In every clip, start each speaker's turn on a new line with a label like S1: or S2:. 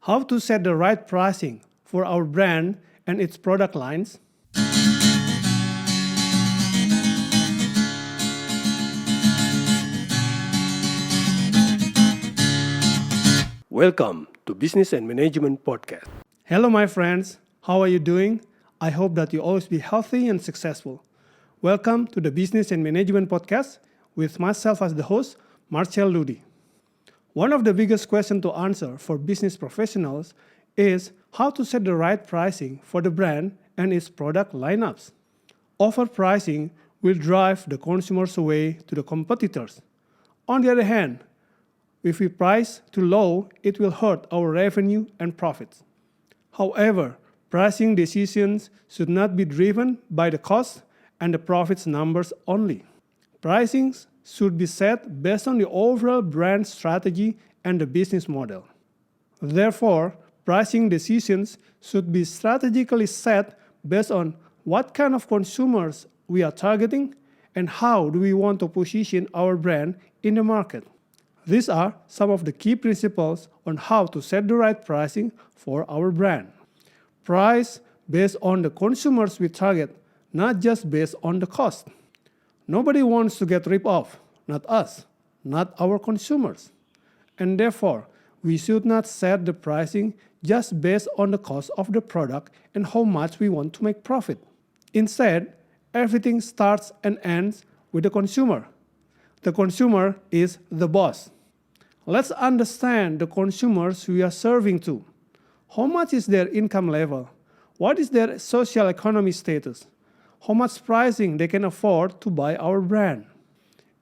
S1: How to set the right pricing for our brand and its product lines. Welcome to Business and Management Podcast. Hello my friends, how are you doing? I hope that you always be healthy and successful. Welcome to the Business and Management Podcast with myself as the host, Marcel Ludi. One of the biggest questions to answer for business professionals is how to set the right pricing for the brand and its product lineups. Overpricing will drive the consumers away to the competitors. On the other hand, if we price too low, it will hurt our revenue and profits. However, pricing decisions should not be driven by the cost and the profits numbers only. Pricings should be set based on the overall brand strategy and the business model. Therefore, pricing decisions should be strategically set based on what kind of consumers we are targeting and how do we want to position our brand in the market. These are some of the key principles on how to set the right pricing for our brand. Price based on the consumers we target, not just based on the cost. Nobody wants to get ripped off, not us, not our consumers. And therefore, we should not set the pricing just based on the cost of the product and how much we want to make profit. Instead, everything starts and ends with the consumer. The consumer is the boss. Let's understand the consumers we are serving to. How much is their income level? What is their social economic status? How much pricing they can afford to buy our brand?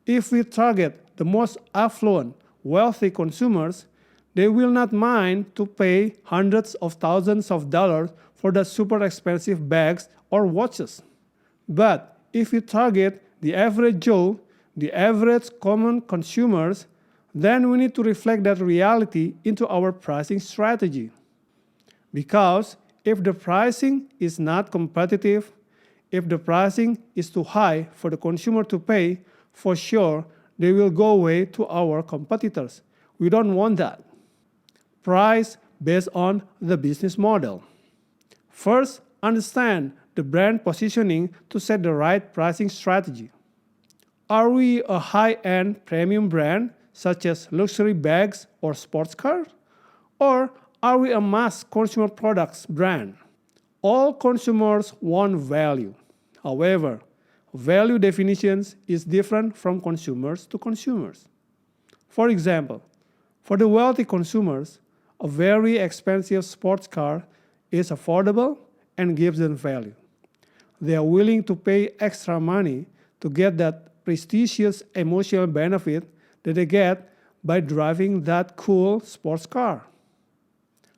S1: If we target the most affluent, wealthy consumers, they will not mind to pay hundreds of thousands of dollars for the super expensive bags or watches. But if we target the average Joe, the average common consumers, then we need to reflect that reality into our pricing strategy. Because if the pricing is not competitive, if the pricing is too high for the consumer to pay, for sure they will go away to our competitors. We don't want that. Price based on the business model. First, understand the brand positioning to set the right pricing strategy. Are we a high-end premium brand such as luxury bags or sports cars? Or are we a mass consumer products brand? All consumers want value. However, value definitions is different from consumers to consumers. For example, for the wealthy consumers, a very expensive sports car is affordable and gives them value. They are willing to pay extra money to get that prestigious emotional benefit that they get by driving that cool sports car.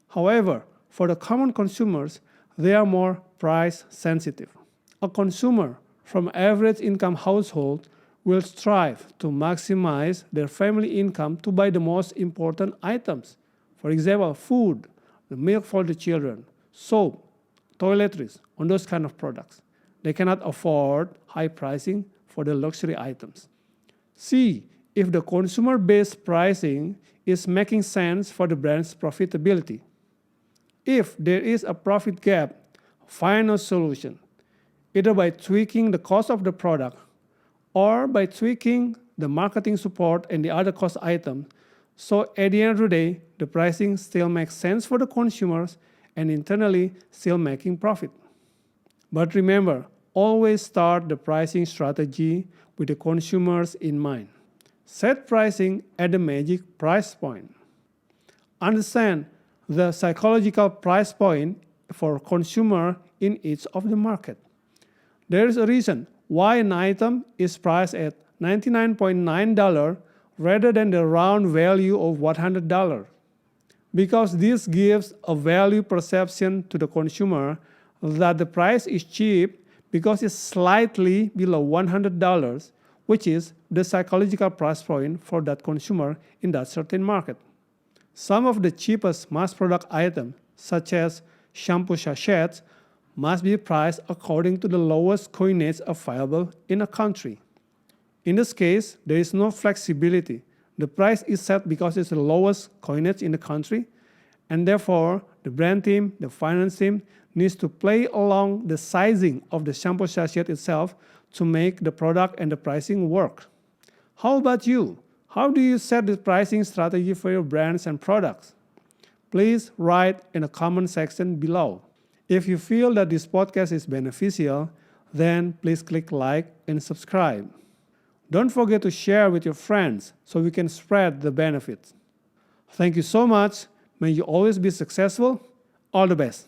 S1: However, for the common consumers, they are more price sensitive. A consumer from average income household will strive to maximize their family income to buy the most important items. For example, food, the milk for the children, soap, toiletries, on those kind of products. They cannot afford high pricing for the luxury items. See if the consumer-based pricing is making sense for the brand's profitability. If there is a profit gap, find a solution, either by tweaking the cost of the product or by tweaking the marketing support and the other cost items. So at the end of the day, the pricing still makes sense for the consumers and internally still making profit. But remember, always start the pricing strategy with the consumers in mind. Set pricing at the magic price point. Understand the psychological price point for consumer in each of the market. There is a reason why an item is priced at $99.9 rather than the round value of $100. Because this gives a value perception to the consumer that the price is cheap because it's slightly below $100, which is the psychological price point for that consumer in that certain market. Some of the cheapest mass product items, such as shampoo sachets, must be priced according to the lowest coinage available in a country. In this case, there is no flexibility. The price is set because it's the lowest coinage in the country, And therefore, the brand team, the finance team, needs to play along the sizing of the shampoo sachet itself to make the product and the pricing work. How about you? How do you set the pricing strategy for your brands and products? Please write in the comment section below. If you feel that this podcast is beneficial, then please click like and subscribe. Don't forget to share with your friends so we can spread the benefits. Thank you so much. May you always be successful. All the best.